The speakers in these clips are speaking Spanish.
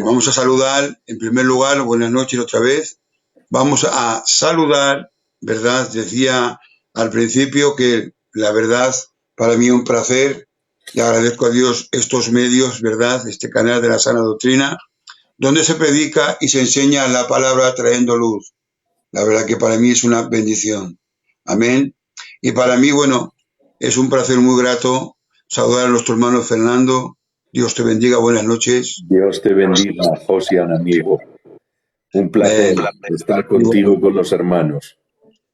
Vamos a saludar, en primer lugar, buenas noches otra vez. Vamos a saludar, ¿verdad? Decía al principio que la verdad, para mí es un placer y agradezco a Dios estos medios, ¿verdad? Este canal de la sana doctrina, donde se predica y se enseña la palabra trayendo luz. La verdad que para mí es una bendición. Amén. Y para mí, bueno, es un placer muy grato saludar a nuestro hermano Fernando. Dios te bendiga, buenas noches. Dios te bendiga, Josian, amigo. Un placer estar contigo y con los hermanos.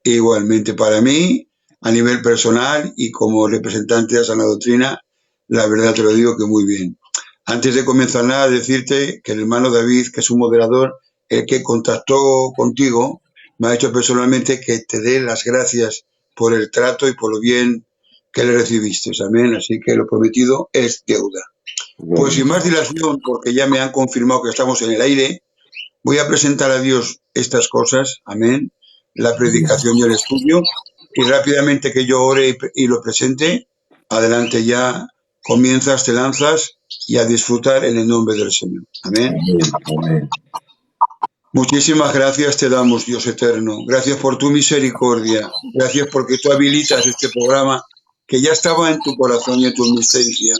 Igualmente para mí, a nivel personal y como representante de la sana doctrina, la verdad te lo digo que muy bien. Antes de comenzar nada, decirte que el hermano David, que es un moderador, el que contactó contigo, me ha dicho personalmente que te dé las gracias por el trato y por lo bien que le recibiste. Amén. Así que lo prometido es deuda. Pues sin más dilación, porque ya me han confirmado que estamos en el aire, voy a presentar a Dios estas cosas. Amén. La predicación y el estudio. Y rápidamente que yo ore y lo presente, adelante ya comienzas, te lanzas y a disfrutar en el nombre del Señor. Amén. Amén. Muchísimas gracias te damos, Dios eterno. Gracias por tu misericordia. Gracias porque tú habilitas este programa que ya estaba en tu corazón y en tu omnisciencia.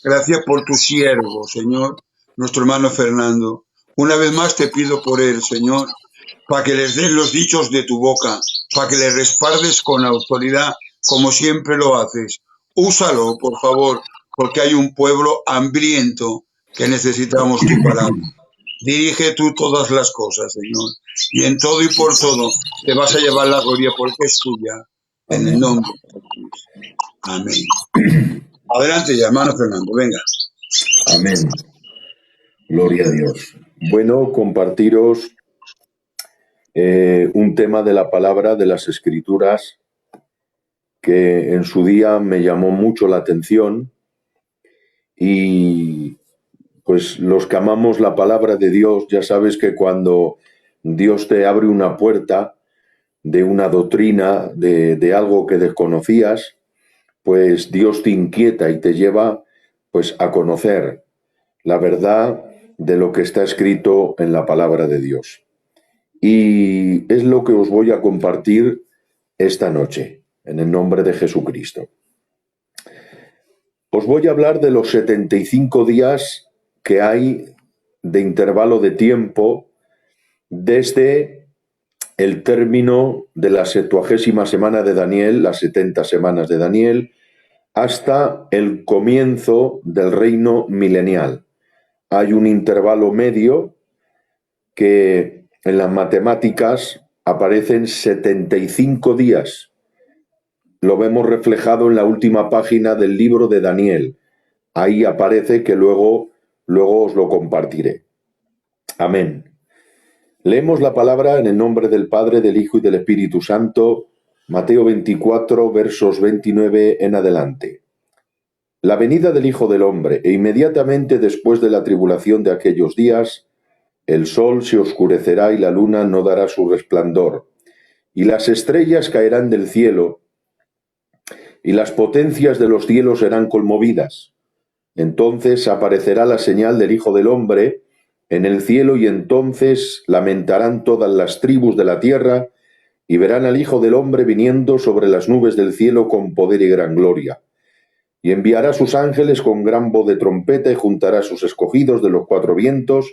Gracias por tu siervo, Señor, nuestro hermano Fernando. Una vez más te pido por él, Señor, para que les des los dichos de tu boca, para que le respaldes con autoridad, como siempre lo haces. Úsalo, por favor, porque hay un pueblo hambriento que necesitamos tu palabra. Dirige tú todas las cosas, Señor, y en todo y por todo te vas a llevar la gloria porque es tuya, en el nombre de Jesús. Amén. Adelante ya, hermano Fernando, venga. Amén. Gloria a Dios. Bueno, compartiros un tema de la palabra de las Escrituras que en su día me llamó mucho la atención y pues los que amamos la palabra de Dios, ya sabes que cuando Dios te abre una puerta de una doctrina, de algo que desconocías, pues Dios te inquieta y te lleva pues a conocer la verdad de lo que está escrito en la palabra de Dios. Y es lo que os voy a compartir esta noche, en el nombre de Jesucristo. Os voy a hablar de los 75 días que hay de intervalo de tiempo desde el término de la 70ª semana de Daniel, las 70 semanas de Daniel, hasta el comienzo del reino milenial. Hay un intervalo medio que en las matemáticas aparecen 75 días. Lo vemos reflejado en la última página del libro de Daniel. Ahí aparece que luego os lo compartiré. Amén. Leemos la palabra en el nombre del Padre, del Hijo y del Espíritu Santo, Mateo 24, versos 29 en adelante. La venida del Hijo del Hombre, e inmediatamente después de la tribulación de aquellos días, el sol se oscurecerá y la luna no dará su resplandor, y las estrellas caerán del cielo, y las potencias de los cielos serán conmovidas. Entonces aparecerá la señal del Hijo del Hombre en el cielo, y entonces lamentarán todas las tribus de la tierra, y verán al Hijo del Hombre viniendo sobre las nubes del cielo con poder y gran gloria. Y enviará sus ángeles con gran voz de trompeta, y juntará a sus escogidos de los cuatro vientos,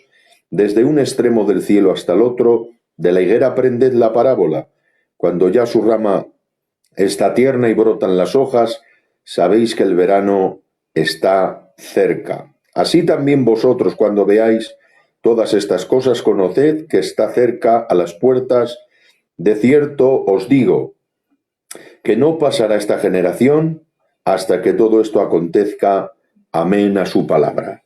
desde un extremo del cielo hasta el otro. De la higuera aprended la parábola. Cuando ya su rama está tierna y brotan las hojas, sabéis que el verano está cerca. Así también vosotros, cuando veáis todas estas cosas, conoced que está cerca a las puertas. De cierto os digo que no pasará esta generación hasta que todo esto acontezca. Amén a su palabra.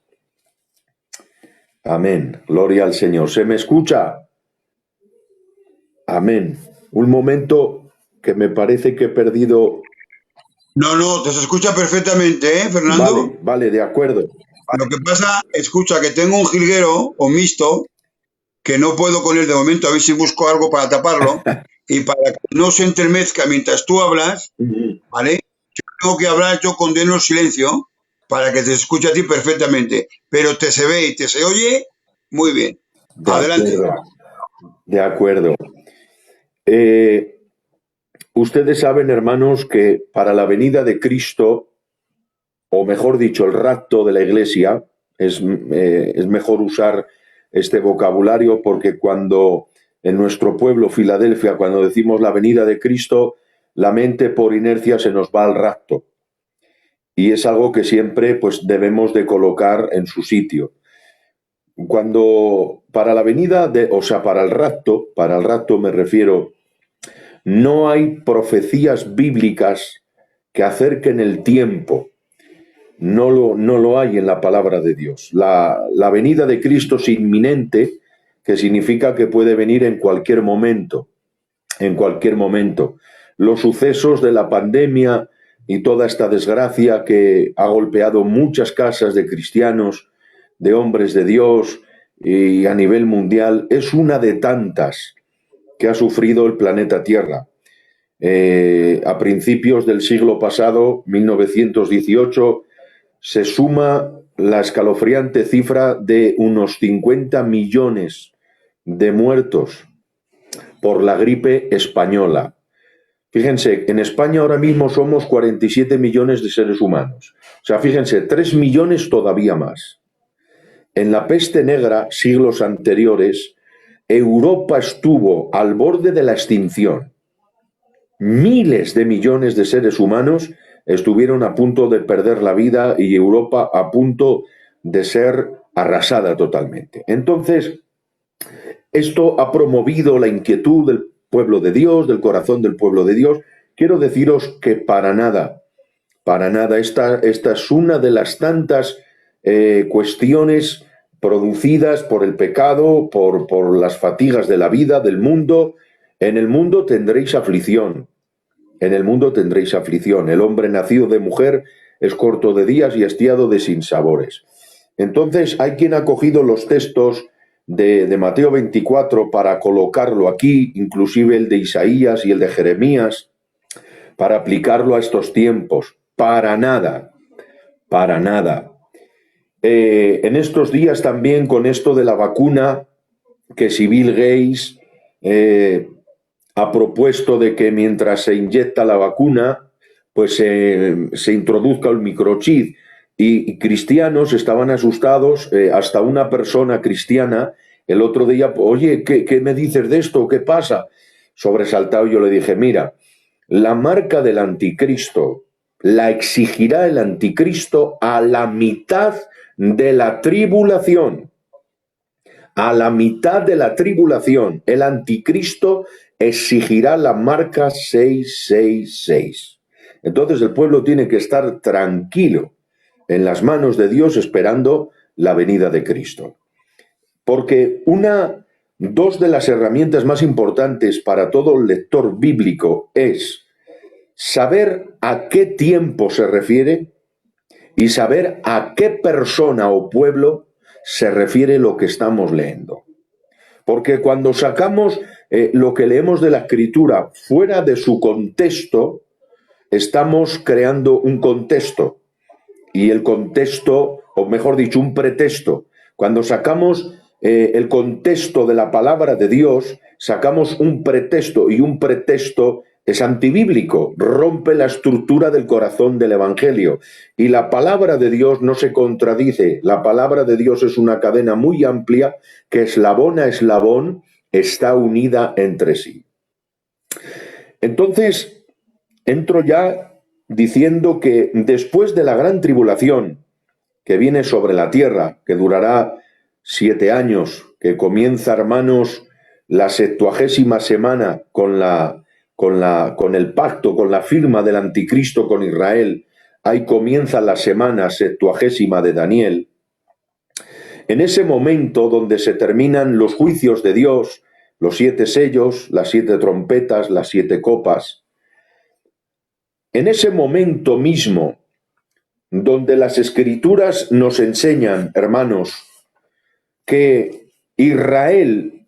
Amén. Gloria al Señor. ¿Se me escucha? Amén. Un momento que me parece que he perdido. No, te se escucha perfectamente, ¿eh, Fernando? Vale, de acuerdo. Lo que pasa, escucha, que tengo un jilguero o mixto que no puedo con él de momento, a ver si busco algo para taparlo y para que no se entremezca mientras tú hablas, ¿vale? Yo tengo que hablar, yo condeno el silencio para que te escuche a ti perfectamente, pero te se ve y te se oye muy bien. De Adelante. acuerdo, de acuerdo. Ustedes saben, hermanos, que para la venida de Cristo, o mejor dicho, el rapto de la Iglesia, es mejor usar este vocabulario porque cuando en nuestro pueblo, Filadelfia, cuando decimos la venida de Cristo, la mente por inercia se nos va al rapto. Y es algo que siempre pues, debemos de colocar en su sitio. Cuando para la venida para el rapto me refiero, no hay profecías bíblicas que acerquen el tiempo. No lo hay en la palabra de Dios. La venida de Cristo es inminente, que significa que puede venir en cualquier momento. En cualquier momento. Los sucesos de la pandemia y toda esta desgracia que ha golpeado muchas casas de cristianos, de hombres de Dios y a nivel mundial, es una de tantas que ha sufrido el planeta Tierra. A principios del siglo pasado, 1918, se suma la escalofriante cifra de unos 50 millones de muertos por la gripe española. Fíjense, en España ahora mismo somos 47 millones de seres humanos. O sea, fíjense, 3 millones todavía más. En la peste negra, siglos anteriores, Europa estuvo al borde de la extinción. Miles de millones de seres humanos estuvieron a punto de perder la vida y Europa a punto de ser arrasada totalmente. Entonces, esto ha promovido la inquietud del pueblo de Dios, del corazón del pueblo de Dios. Quiero deciros que para nada, esta es una de las tantas cuestiones producidas por el pecado, por las fatigas de la vida, del mundo. En el mundo tendréis aflicción. En el mundo tendréis aflicción. El hombre nacido de mujer es corto de días y hastiado de sinsabores. Entonces hay quien ha cogido los textos de Mateo 24 para colocarlo aquí, inclusive el de Isaías y el de Jeremías, para aplicarlo a estos tiempos. Para nada, para nada. En estos días también con esto de la vacuna, que si Bill Gates ha propuesto de que mientras se inyecta la vacuna, pues se introduzca el microchip. Y cristianos estaban asustados, hasta una persona cristiana, el otro día, oye, ¿qué me dices de esto? ¿Qué pasa? Sobresaltado yo le dije, mira, la marca del anticristo la exigirá el anticristo a la mitad de la tribulación. A la mitad de la tribulación, el anticristo exigirá la marca 666. Entonces el pueblo tiene que estar tranquilo en las manos de Dios esperando la venida de Cristo. Porque dos de las herramientas más importantes para todo lector bíblico es saber a qué tiempo se refiere y saber a qué persona o pueblo se refiere lo que estamos leyendo. Porque cuando sacamos lo que leemos de la Escritura fuera de su contexto, estamos creando un contexto. Y el contexto, o mejor dicho, un pretexto. Cuando sacamos el contexto de la palabra de Dios, sacamos un pretexto, y un pretexto es antibíblico, rompe la estructura del corazón del Evangelio. Y la palabra de Dios no se contradice. La palabra de Dios es una cadena muy amplia que eslabón a eslabón está unida entre sí. Entonces, entro ya diciendo que después de la gran tribulación que viene sobre la tierra, que durará 7 años, que comienza, hermanos, la 70ª semana con el pacto, con la firma del anticristo con Israel, ahí comienza la semana 70ª de Daniel. En ese momento donde se terminan los juicios de Dios, los 7 sellos, las 7 trompetas, las 7 copas, en ese momento mismo donde las Escrituras nos enseñan, hermanos, que Israel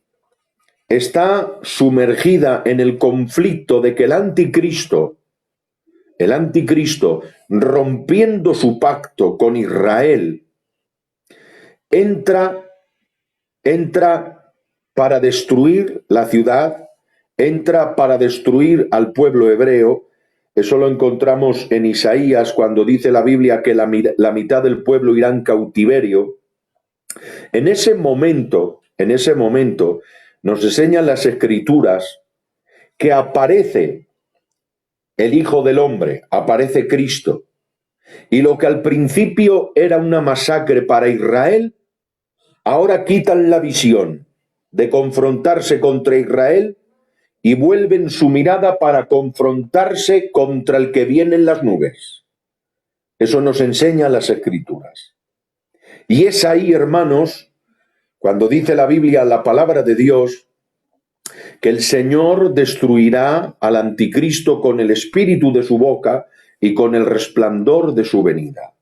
está sumergida en el conflicto de que el anticristo el anticristo, rompiendo su pacto con Israel, entra para destruir la ciudad, entra para destruir al pueblo hebreo. Eso lo encontramos en Isaías, cuando dice la Biblia que la mitad del pueblo irá en cautiverio. En ese momento, nos enseñan las Escrituras que aparece el Hijo del Hombre, aparece Cristo. Y lo que al principio era una masacre para Israel, ahora quitan la visión de confrontarse contra Israel y vuelven su mirada para confrontarse contra el que viene en las nubes. Eso nos enseña las Escrituras. Y es ahí, hermanos, cuando dice la Biblia, la palabra de Dios, que el Señor destruirá al anticristo con el espíritu de su boca y con el resplandor de su venida.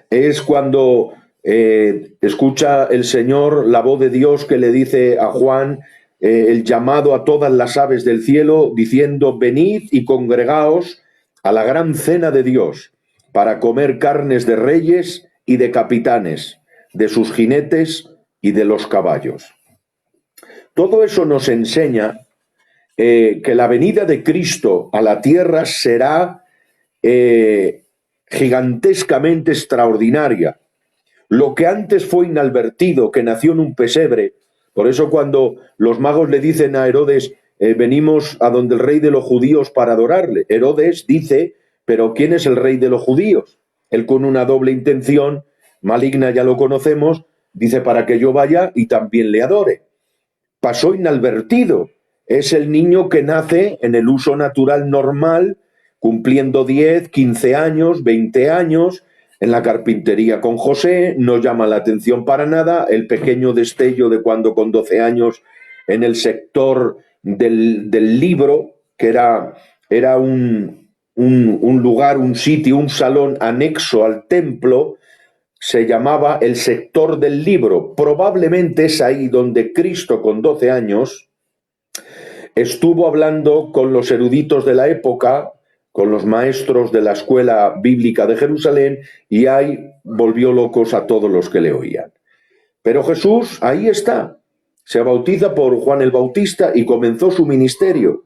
Es cuando escucha el Señor la voz de Dios que le dice a Juan el llamado a todas las aves del cielo, diciendo: venid y congregaos a la gran cena de Dios, para comer carnes de reyes y de capitanes, de sus jinetes y de los caballos. Todo eso nos enseña que la venida de Cristo a la tierra será gigantescamente extraordinaria. Lo que antes fue inadvertido, que nació en un pesebre. Por eso cuando los magos le dicen a Herodes, venimos a donde el rey de los judíos para adorarle, Herodes dice: pero ¿quién es el rey de los judíos? Él, con una doble intención maligna, ya lo conocemos, dice: para que yo vaya y también le adore. Pasó inadvertido. Es el niño que nace en el uso natural normal, cumpliendo 10, 15 años, 20 años, en la carpintería con José. No llama la atención para nada el pequeño destello de cuando con 12 años en el sector del libro, que era un lugar, un sitio, un salón anexo al templo, se llamaba el sector del libro. Probablemente es ahí donde Cristo, con 12 años, estuvo hablando con los eruditos de la época, con los maestros de la escuela bíblica de Jerusalén, y ahí volvió locos a todos los que le oían. Pero Jesús ahí está, se bautiza por Juan el Bautista y comenzó su ministerio.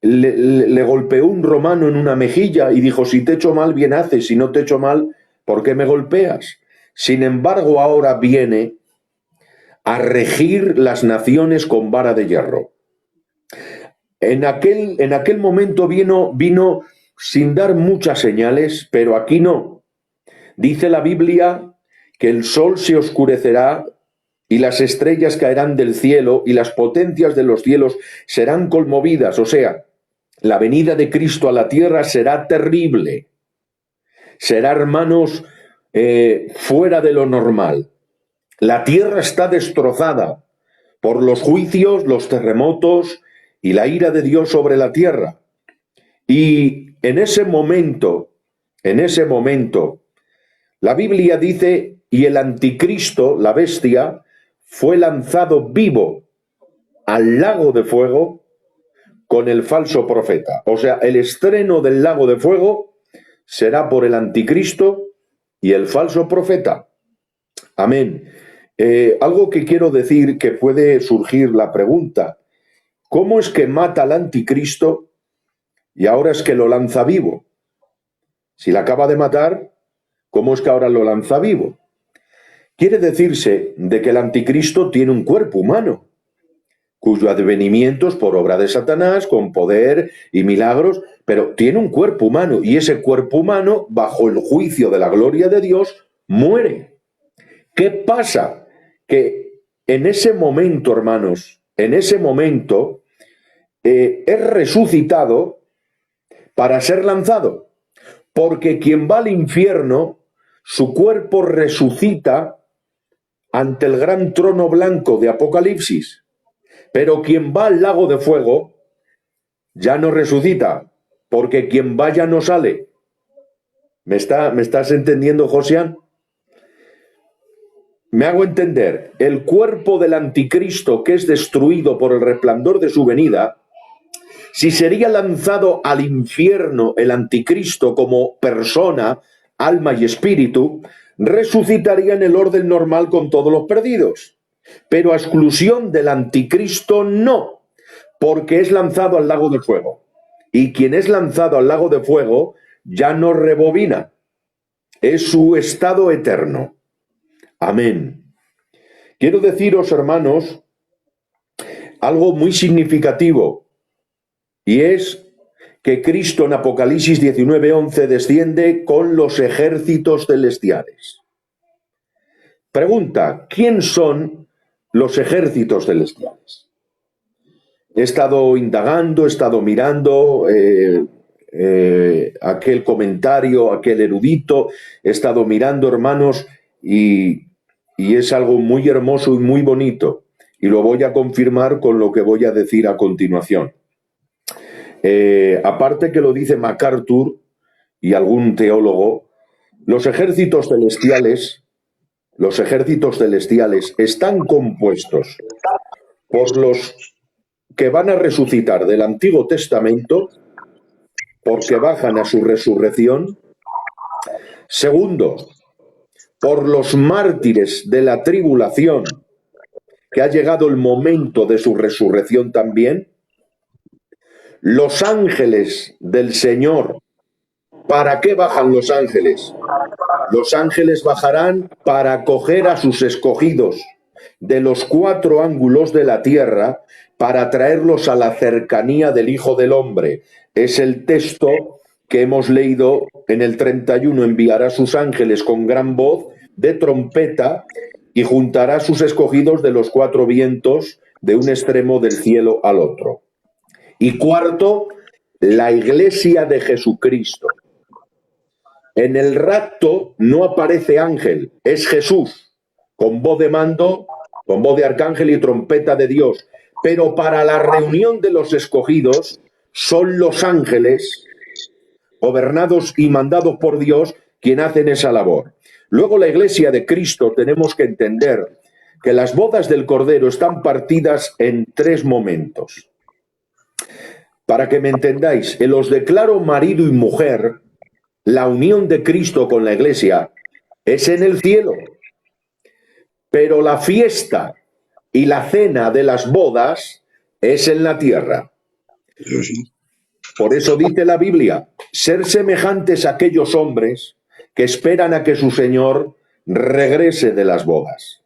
Le golpeó un romano en una mejilla y dijo: si te echo mal, bien haces; si no te echo mal, ¿por qué me golpeas? Sin embargo, ahora viene a regir las naciones con vara de hierro. En aquel momento vino sin dar muchas señales, pero aquí no. Dice la Biblia que el sol se oscurecerá y las estrellas caerán del cielo y las potencias de los cielos serán conmovidas. O sea, la venida de Cristo a la tierra será terrible. Será, hermanos, fuera de lo normal. La tierra está destrozada por los juicios, los terremotos y la ira de Dios sobre la tierra. Y en ese momento, la Biblia dice: y el anticristo, la bestia, fue lanzado vivo al lago de fuego con el falso profeta. O sea, el estreno del lago de fuego será por el anticristo y el falso profeta. Amén. Algo que quiero decir, que puede surgir la pregunta: ¿cómo es que mata al anticristo y ahora es que lo lanza vivo? Si la acaba de matar, ¿cómo es que ahora lo lanza vivo? Quiere decirse de que el anticristo tiene un cuerpo humano, cuyo advenimiento es por obra de Satanás, con poder y milagros, pero tiene un cuerpo humano, y ese cuerpo humano, bajo el juicio de la gloria de Dios, muere. ¿Qué pasa? Que en ese momento, hermanos, es resucitado para ser lanzado, porque quien va al infierno, su cuerpo resucita ante el gran trono blanco de Apocalipsis, pero quien va al lago de fuego ya no resucita, porque quien va ya no sale. ¿Me estás entendiendo, Josian? Me hago entender. El cuerpo del anticristo, que es destruido por el resplandor de su venida, si sería lanzado al infierno el anticristo como persona, alma y espíritu, resucitaría en el orden normal con todos los perdidos. Pero a exclusión del anticristo no, porque es lanzado al lago de fuego. Y quien es lanzado al lago de fuego ya no rebobina. Es su estado eterno. Amén. Quiero deciros, hermanos, algo muy significativo, y es que Cristo en Apocalipsis 19:11 desciende con los ejércitos celestiales. Pregunta, ¿quién son los ejércitos celestiales? He estado indagando, he estado mirando aquel comentario, aquel erudito, he estado mirando, hermanos, y es algo muy hermoso y muy bonito, y lo voy a confirmar con lo que voy a decir a continuación. Aparte que lo dice MacArthur y algún teólogo, los ejércitos celestiales están compuestos por los que van a resucitar del Antiguo Testamento, porque bajan a su resurrección. Segundo, por los mártires de la tribulación, que ha llegado el momento de su resurrección también. Los ángeles del Señor. ¿Para qué bajan los ángeles? Los ángeles bajarán para acoger a sus escogidos de los 4 ángulos de la tierra, para traerlos a la cercanía del Hijo del Hombre. Es el texto que hemos leído en el 31. Enviará sus ángeles con gran voz de trompeta y juntará a sus escogidos de los 4 vientos, de un extremo del cielo al otro. Y cuarto, la iglesia de Jesucristo. En el rapto no aparece ángel, es Jesús, con voz de mando, con voz de arcángel y trompeta de Dios. Pero para la reunión de los escogidos son los ángeles, gobernados y mandados por Dios, quienes hacen esa labor. Luego, la iglesia de Cristo, tenemos que entender que las bodas del Cordero están partidas en 3 momentos. Para que me entendáis, os declaro marido y mujer. La unión de Cristo con la iglesia es en el cielo, pero la fiesta y la cena de las bodas es en la tierra. Por eso dice la Biblia, ser semejantes a aquellos hombres que esperan a que su Señor regrese de las bodas.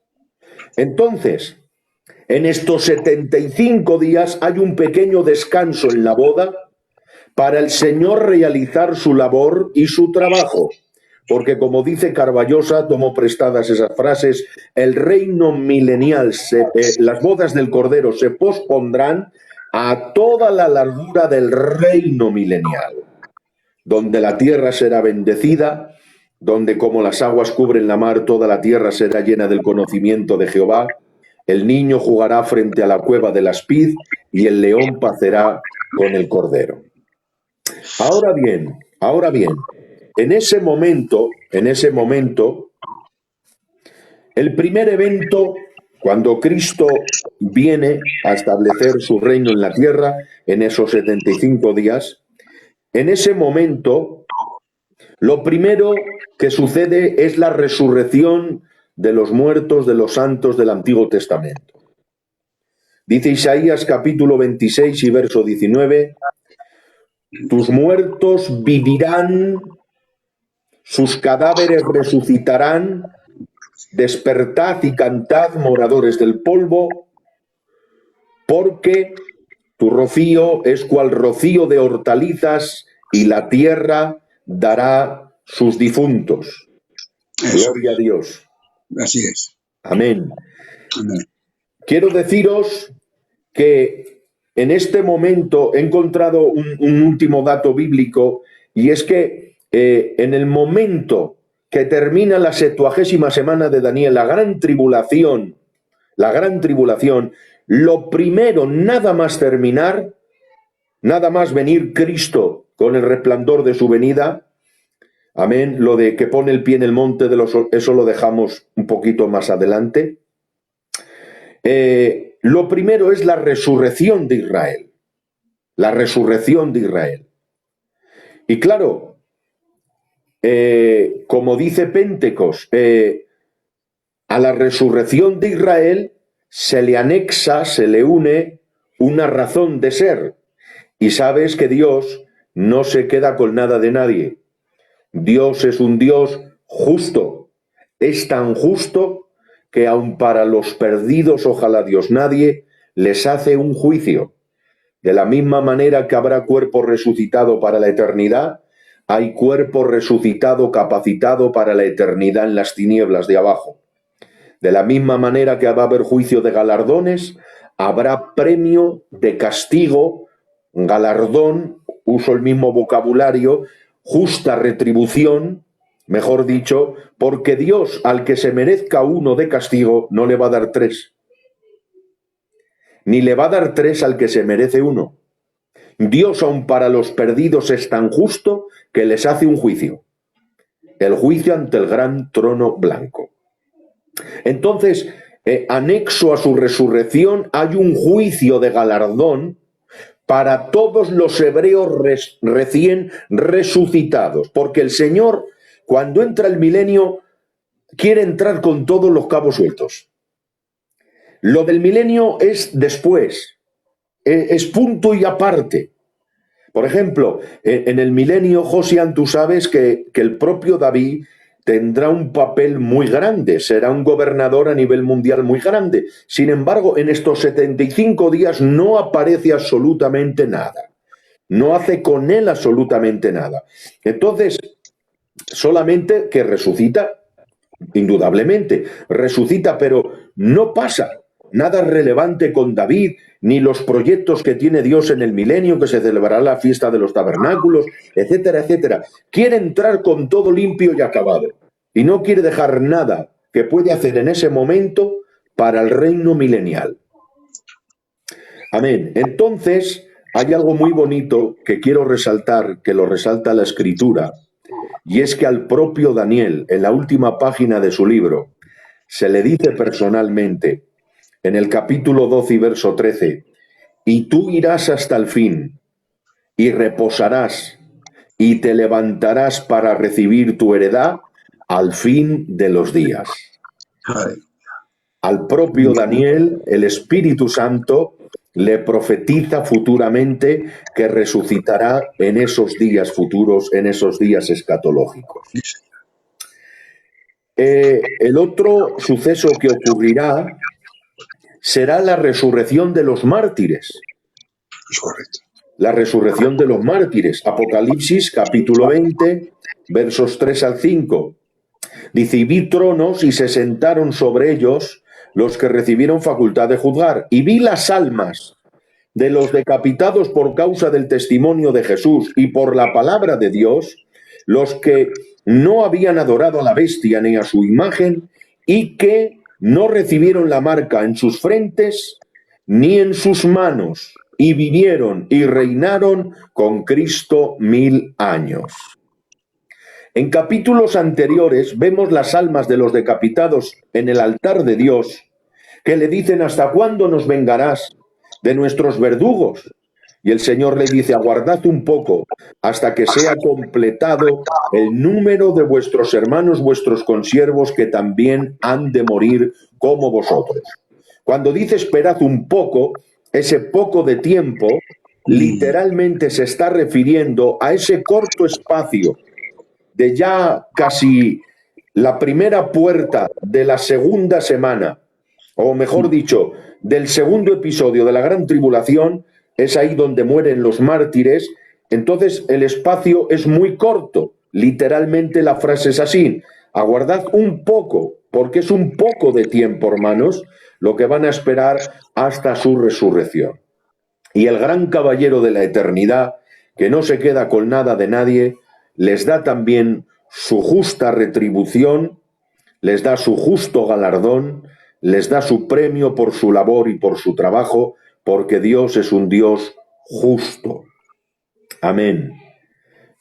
Entonces, en estos 75 días hay un pequeño descanso en la boda para el Señor realizar su labor y su trabajo. Porque, como dice Carballosa, tomó prestadas esas frases, el reino milenial, las bodas del Cordero se pospondrán a toda la largura del reino milenial, donde la tierra será bendecida, donde como las aguas cubren la mar, toda la tierra será llena del conocimiento de Jehová. El niño jugará frente a la cueva del aspid y el león pacerá con el cordero. Ahora bien, en ese momento, el primer evento, cuando Cristo viene a establecer su reino en la tierra, en esos 75 días, en ese momento, lo primero que sucede es la resurrección de los muertos, de los santos del Antiguo Testamento. Dice Isaías capítulo 26 y verso 19, tus muertos vivirán, sus cadáveres resucitarán, despertad y cantad, moradores del polvo, porque tu rocío es cual rocío de hortalizas y la tierra dará sus difuntos. Eso. Gloria a Dios. Así es. Amén. Amén. Quiero deciros que en este momento he encontrado un último dato bíblico, y es que en el momento que termina la 70ª semana de Daniel, la gran tribulación, lo primero, nada más terminar, nada más venir Cristo con el resplandor de su venida, amén, lo de que pone el pie en el monte de los, eso lo dejamos un poquito más adelante. Lo primero es la resurrección de Israel. la resurrección de Israel. Y claro, como dice Pentecos, a la resurrección de Israel se le anexa, se le une una razón de ser. Y sabes que Dios no se queda con nada de nadie. Dios es un Dios justo. Es tan justo que aun para los perdidos, ojalá Dios nadie, les hace un juicio. De la misma manera que habrá cuerpo resucitado para la eternidad, hay cuerpo resucitado capacitado para la eternidad en las tinieblas de abajo. De la misma manera que va a haber juicio de galardones, habrá premio de castigo, galardón, uso el mismo vocabulario, justa retribución, mejor dicho, porque Dios al que se merezca uno de castigo no le va a dar 3. Ni le va a dar 3 al que se merece uno. Dios aun para los perdidos es tan justo que les hace un juicio. El juicio ante el gran trono blanco. Entonces, anexo a su resurrección hay un juicio de galardón para todos los hebreos recién resucitados, porque el Señor, cuando entra el milenio, quiere entrar con todos los cabos sueltos. Lo del milenio es después, es punto y aparte. Por ejemplo, en el milenio, Josian, tú sabes que el propio David tendrá un papel muy grande, será un gobernador a nivel mundial muy grande. Sin embargo, en estos 75 días no aparece absolutamente nada. No hace con él absolutamente nada. Entonces, solamente que resucita, indudablemente, resucita, pero no pasa nada relevante con David, ni los proyectos que tiene Dios en el milenio, que se celebrará la fiesta de los tabernáculos, etcétera, etcétera. Quiere entrar con todo limpio y acabado, y no quiere dejar nada que puede hacer en ese momento para el reino milenial. Amén. Entonces, hay algo muy bonito que quiero resaltar, que lo resalta la Escritura, y es que al propio Daniel, en la última página de su libro, se le dice personalmente, en el capítulo 12 y verso 13, y tú irás hasta el fin, y reposarás, y te levantarás para recibir tu heredad al fin de los días. Al propio Daniel, el Espíritu Santo le profetiza futuramente que resucitará en esos días futuros, en esos días escatológicos. El otro suceso que ocurrirá será la resurrección de los mártires. Es correcto. La resurrección de los mártires. Apocalipsis, capítulo 20, versos 3 al 5. Dice, y vi tronos y se sentaron sobre ellos los que recibieron facultad de juzgar. Y vi las almas de los decapitados por causa del testimonio de Jesús y por la palabra de Dios, los que no habían adorado a la bestia ni a su imagen y que no recibieron la marca en sus frentes ni en sus manos, y vivieron y reinaron con Cristo 1000 años. En capítulos anteriores vemos las almas de los decapitados en el altar de Dios, que le dicen, ¿hasta cuándo nos vengarás de nuestros verdugos? Y el Señor le dice, aguardad un poco hasta que sea completado el número de vuestros hermanos, vuestros consiervos, que también han de morir como vosotros. Cuando dice esperad un poco, ese poco de tiempo, literalmente se está refiriendo a ese corto espacio de ya casi la primera puerta de la segunda semana, o mejor dicho, del segundo episodio de la Gran Tribulación. Es ahí donde mueren los mártires. Entonces el espacio es muy corto. Literalmente la frase es así: aguardad un poco, porque es un poco de tiempo, hermanos, lo que van a esperar hasta su resurrección. Y el gran caballero de la eternidad, que no se queda con nada de nadie, les da también su justa retribución, les da su justo galardón, les da su premio por su labor y por su trabajo, porque Dios es un Dios justo. Amén.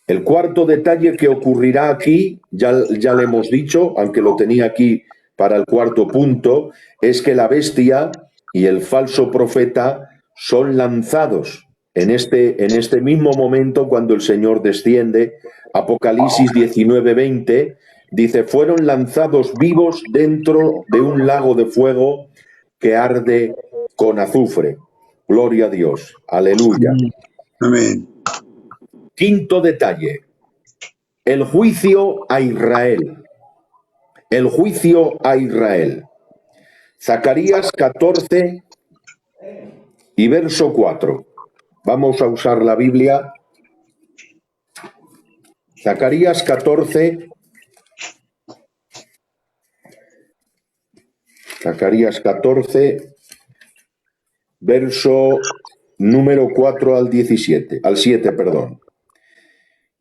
El cuarto detalle que ocurrirá aquí, ya le hemos dicho, aunque lo tenía aquí para el cuarto punto, es que la bestia y el falso profeta son lanzados en este mismo momento, cuando el Señor desciende, Apocalipsis 19:20, dice, fueron lanzados vivos dentro de un lago de fuego que arde con azufre. Gloria a Dios. Aleluya. Amén. Quinto detalle. El juicio a Israel. El juicio a Israel. Zacarías 14 y verso 4. Vamos a usar la Biblia. Zacarías 14. Zacarías 14, verso número 4 al 17, al 7, perdón.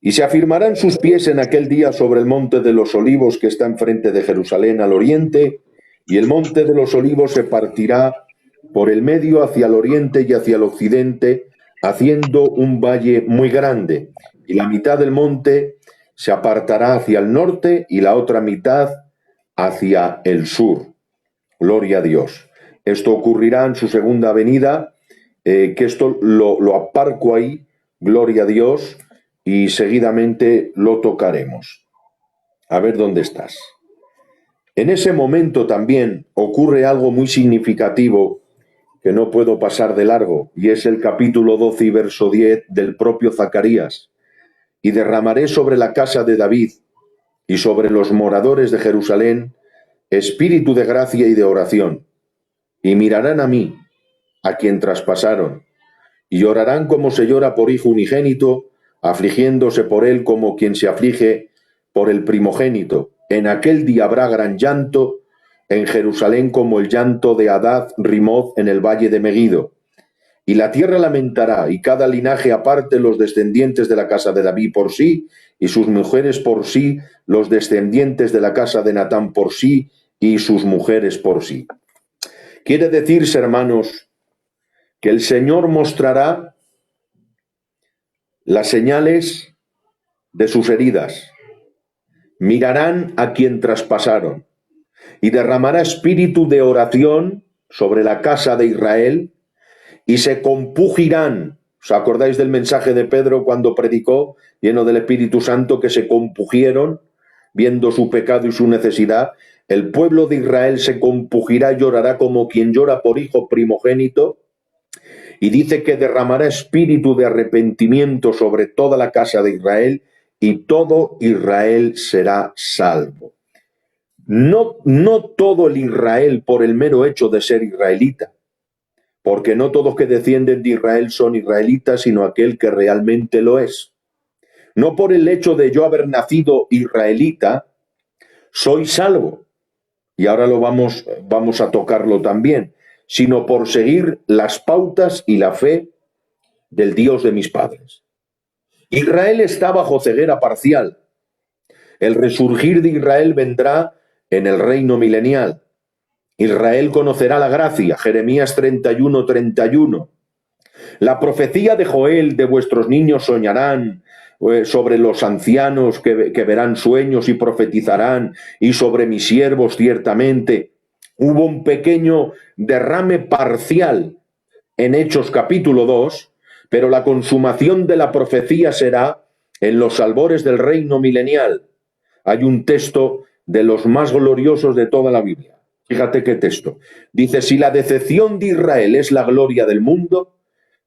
Y se afirmarán sus pies en aquel día sobre el monte de los olivos que está enfrente de Jerusalén al oriente, y el monte de los olivos se partirá por el medio hacia el oriente y hacia el occidente, haciendo un valle muy grande, y la mitad del monte se apartará hacia el norte y la otra mitad hacia el sur. Gloria a Dios. Esto ocurrirá en su segunda venida, que esto lo aparco ahí, gloria a Dios, y seguidamente lo tocaremos. A ver dónde estás. En ese momento también ocurre algo muy significativo que no puedo pasar de largo, y es el capítulo 12 y verso 10 del propio Zacarías. Y derramaré sobre la casa de David y sobre los moradores de Jerusalén espíritu de gracia y de oración, y mirarán a mí, a quien traspasaron, y llorarán como se llora por hijo unigénito, afligiéndose por él como quien se aflige por el primogénito. En aquel día habrá gran llanto en Jerusalén como el llanto de Hadad Rimoth en el valle de Megiddo. Y la tierra lamentará, y cada linaje aparte los descendientes de la casa de David por sí, y sus mujeres por sí, los descendientes de la casa de Natán por sí, y sus mujeres por sí. Quiere decirse, hermanos, que el Señor mostrará las señales de sus heridas, mirarán a quien traspasaron, y derramará espíritu de oración sobre la casa de Israel, y se compugirán. ¿Os acordáis del mensaje de Pedro cuando predicó, lleno del Espíritu Santo, que se compugieron, viendo su pecado y su necesidad? El pueblo de Israel se compugirá y llorará como quien llora por hijo primogénito, y dice que derramará espíritu de arrepentimiento sobre toda la casa de Israel, y todo Israel será salvo. No todo el Israel por el mero hecho de ser israelita, porque no todos que descienden de Israel son israelitas, sino aquel que realmente lo es. No por el hecho de yo haber nacido israelita, soy salvo, y ahora lo vamos a tocarlo también, sino por seguir las pautas y la fe del Dios de mis padres. Israel está bajo ceguera parcial. El resurgir de Israel vendrá en el reino milenial. Israel conocerá la gracia, Jeremías 31:31. La profecía de Joel, de vuestros niños soñarán, sobre los ancianos que verán sueños y profetizarán, y sobre mis siervos ciertamente. Hubo un pequeño derrame parcial en Hechos capítulo 2, pero la consumación de la profecía será en los albores del reino milenial. Hay un texto de los más gloriosos de toda la Biblia. Fíjate qué texto. Dice, si la decepción de Israel es la gloria del mundo,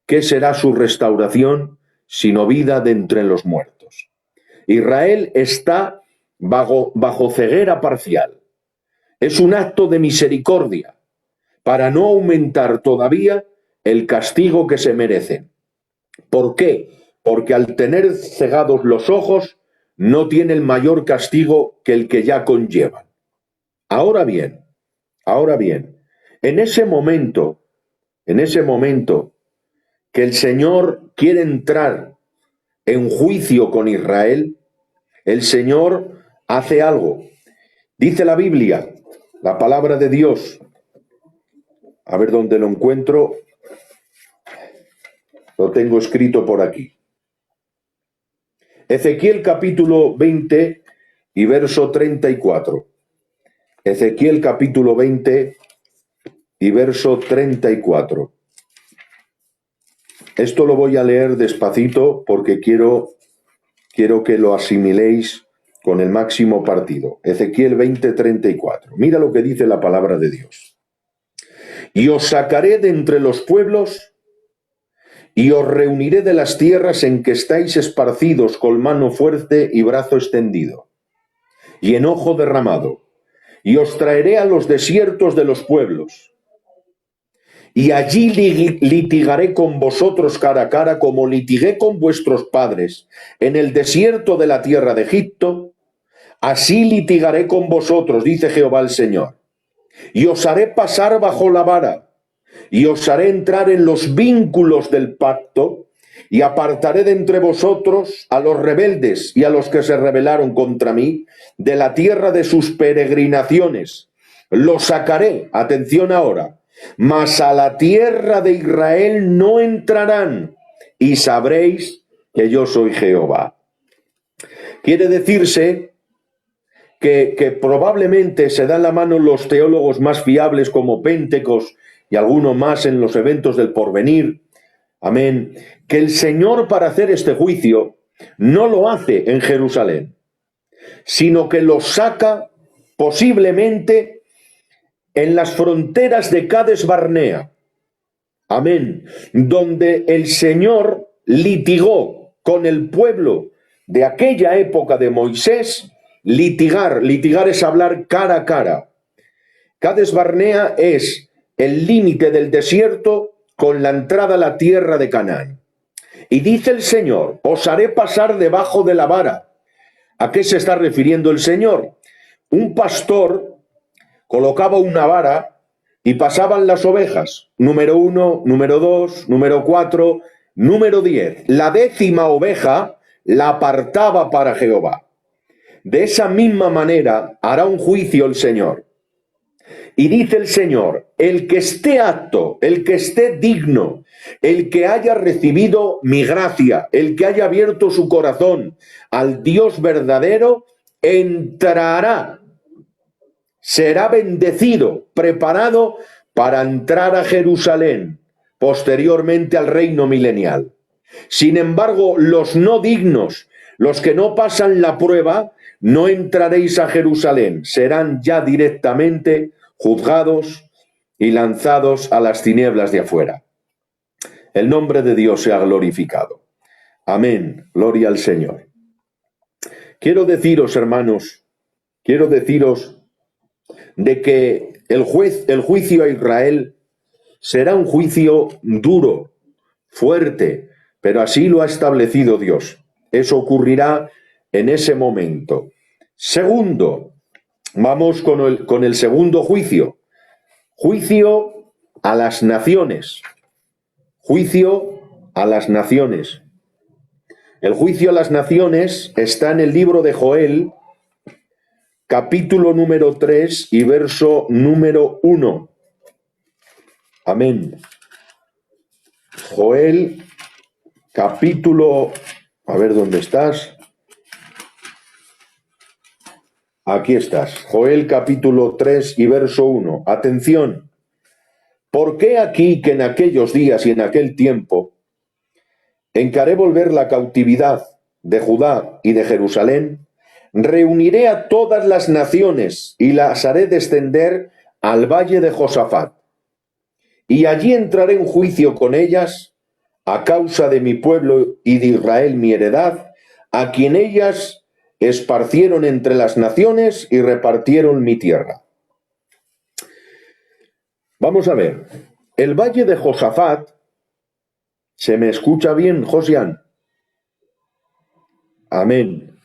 ¿qué será su restauración sino vida de entre los muertos? Israel está bajo ceguera parcial. Es un acto de misericordia para no aumentar todavía el castigo que se merecen. ¿Por qué? Porque al tener cegados los ojos, no tienen mayor castigo que el que ya conllevan. Ahora bien, en ese momento que el Señor quiere entrar en juicio con Israel, el Señor hace algo. Dice la Biblia, la palabra de Dios, a ver dónde lo encuentro, lo tengo escrito por aquí. Ezequiel capítulo 20 y verso 34. Ezequiel capítulo 20 y verso 34. Esto lo voy a leer despacito porque quiero que lo asimiléis con el máximo partido. Ezequiel 20:34. Mira lo que dice la palabra de Dios. Y os sacaré de entre los pueblos y os reuniré de las tierras en que estáis esparcidos con mano fuerte y brazo extendido y enojo derramado, y os traeré a los desiertos de los pueblos. Y allí litigaré con vosotros cara a cara, como litigué con vuestros padres en el desierto de la tierra de Egipto. Así litigaré con vosotros, dice Jehová el Señor. Y os haré pasar bajo la vara, y os haré entrar en los vínculos del pacto, y apartaré de entre vosotros a los rebeldes y a los que se rebelaron contra mí, de la tierra de sus peregrinaciones. Los sacaré, atención ahora, mas a la tierra de Israel no entrarán, y sabréis que yo soy Jehová. Quiere decirse que probablemente se dan la mano los teólogos más fiables como Pentecos y alguno más en los eventos del porvenir, amén, que el Señor para hacer este juicio no lo hace en Jerusalén, sino que lo saca posiblemente en las fronteras de Cades Barnea, amén, donde el Señor litigó con el pueblo de aquella época de Moisés. Litigar es hablar cara a cara. Cades Barnea es el límite del desierto con la entrada a la tierra de Canaán. Y dice el Señor, os haré pasar debajo de la vara. ¿A qué se está refiriendo el Señor? Un pastor colocaba una vara y pasaban las ovejas. Número 1, número 2, número 4, número 10. La 10ª oveja la apartaba para Jehová. De esa misma manera hará un juicio el Señor. Y dice el Señor, el que esté apto, el que esté digno, el que haya recibido mi gracia, el que haya abierto su corazón al Dios verdadero, entrará, será bendecido, preparado para entrar a Jerusalén, posteriormente al reino milenial. Sin embargo, los no dignos, los que no pasan la prueba, no entraréis a Jerusalén, serán ya directamente juzgados y lanzados a las tinieblas de afuera. El nombre de Dios sea glorificado. Amén. Gloria al Señor. Quiero deciros, hermanos, de que el juicio a Israel será un juicio duro, fuerte, pero así lo ha establecido Dios. Eso ocurrirá en ese momento. Segundo, vamos con el segundo juicio. Juicio a las naciones. Juicio a las naciones. El juicio a las naciones está en el libro de Joel, capítulo número 3 y verso número 1. Amén. Joel, capítulo, a ver dónde estás. Aquí estás. Joel, capítulo 3 y verso 1. Atención. ¿Por qué aquí que en aquellos días y en aquel tiempo encaré volver la cautividad de Judá y de Jerusalén? Reuniré a todas las naciones y las haré descender al valle de Josafat. Y allí entraré en juicio con ellas a causa de mi pueblo y de Israel mi heredad, a quien ellas esparcieron entre las naciones y repartieron mi tierra. Vamos a ver, el valle de Josafat, ¿se me escucha bien, Josian? Amén.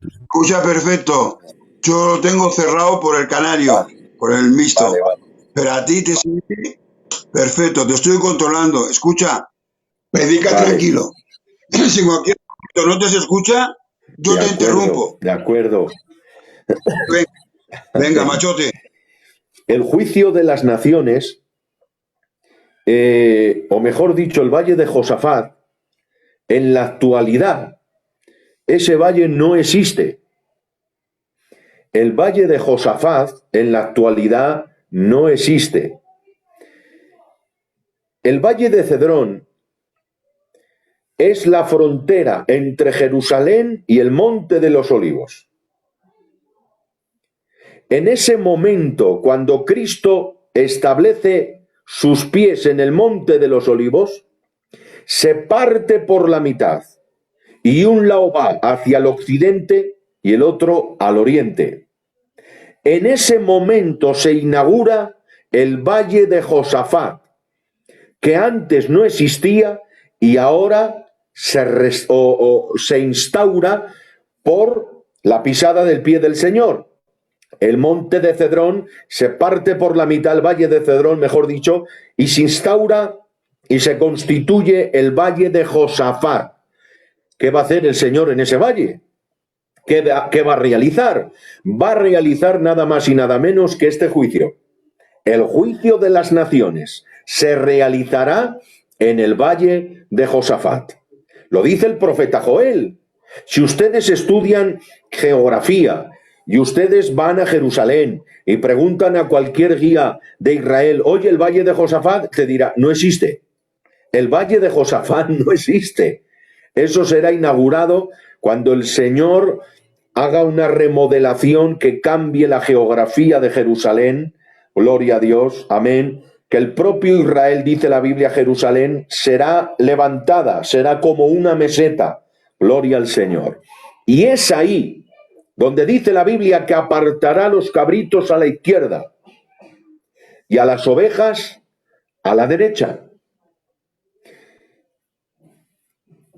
Escucha perfecto. Yo lo tengo cerrado por el canario, Vale. por el mixto. Vale. Pero a ti te sigue perfecto, te estoy controlando. Escucha, predica Vale. tranquilo. Si cualquier momento no te se escucha, yo te interrumpo. De acuerdo. Venga, machote. El juicio de las naciones, o mejor dicho, el valle de Josafat, en la actualidad, ese valle no existe. El valle de Josafat, en la actualidad, no existe. El valle de Cedrón es la frontera entre Jerusalén y el Monte de los Olivos. En ese momento, cuando Cristo establece sus pies en el Monte de los Olivos, se parte por la mitad y un lado va hacia el occidente y el otro al oriente. En ese momento se inaugura el Valle de Josafat, que antes no existía y ahora se instaura por la pisada del pie del Señor. El monte de Cedrón se parte por la mitad, el valle de Cedrón, mejor dicho, y se instaura y se constituye el Valle de Josafat. ¿Qué va a hacer el Señor en ese valle? ¿Qué va a realizar? Va a realizar nada más y nada menos que este juicio. El juicio de las naciones se realizará en el Valle de Josafat. Lo dice el profeta Joel. Si ustedes estudian geografía y ustedes van a Jerusalén y preguntan a cualquier guía de Israel, oye, el Valle de Josafat, te dirá, no existe. El Valle de Josafat no existe. Eso será inaugurado cuando el Señor haga una remodelación que cambie la geografía de Jerusalén. Gloria a Dios, amén. Que el propio Israel, dice la Biblia, Jerusalén será levantada, será como una meseta. Gloria al Señor. Y es ahí donde dice la Biblia que apartará los cabritos a la izquierda y a las ovejas a la derecha.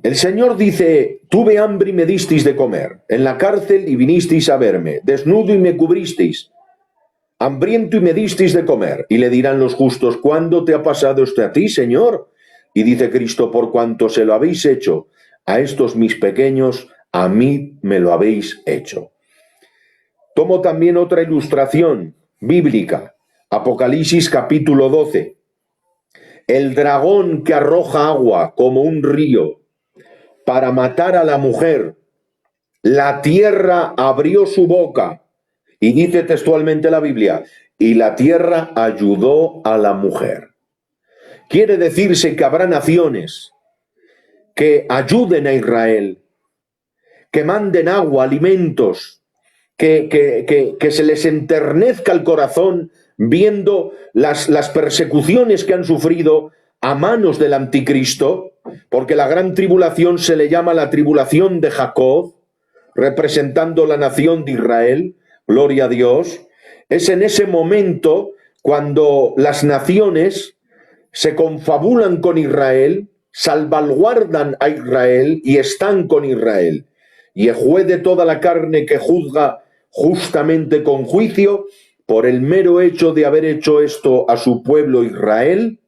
El Señor dice, tuve hambre y me disteis de comer, en la cárcel y vinisteis a verme, desnudo y me cubristeis, hambriento y me disteis de comer. Y le dirán los justos, ¿cuándo te ha pasado esto a ti, Señor? Y dice Cristo, por cuanto se lo habéis hecho a estos mis pequeños, a mí me lo habéis hecho. Tomo también otra ilustración bíblica, Apocalipsis capítulo 12. El dragón que arroja agua como un río para matar a la mujer, la tierra abrió su boca, y dice textualmente la Biblia, y la tierra ayudó a la mujer. Quiere decirse que habrá naciones que ayuden a Israel, que manden agua, alimentos, que se les enternezca el corazón viendo las persecuciones que han sufrido a manos del anticristo, porque la gran tribulación se le llama la tribulación de Jacob, representando la nación de Israel, gloria a Dios. Es en ese momento cuando las naciones se confabulan con Israel, salvaguardan a Israel y están con Israel. Y el juez de toda la carne que juzga justamente con juicio, por el mero hecho de haber hecho esto a su pueblo Israel,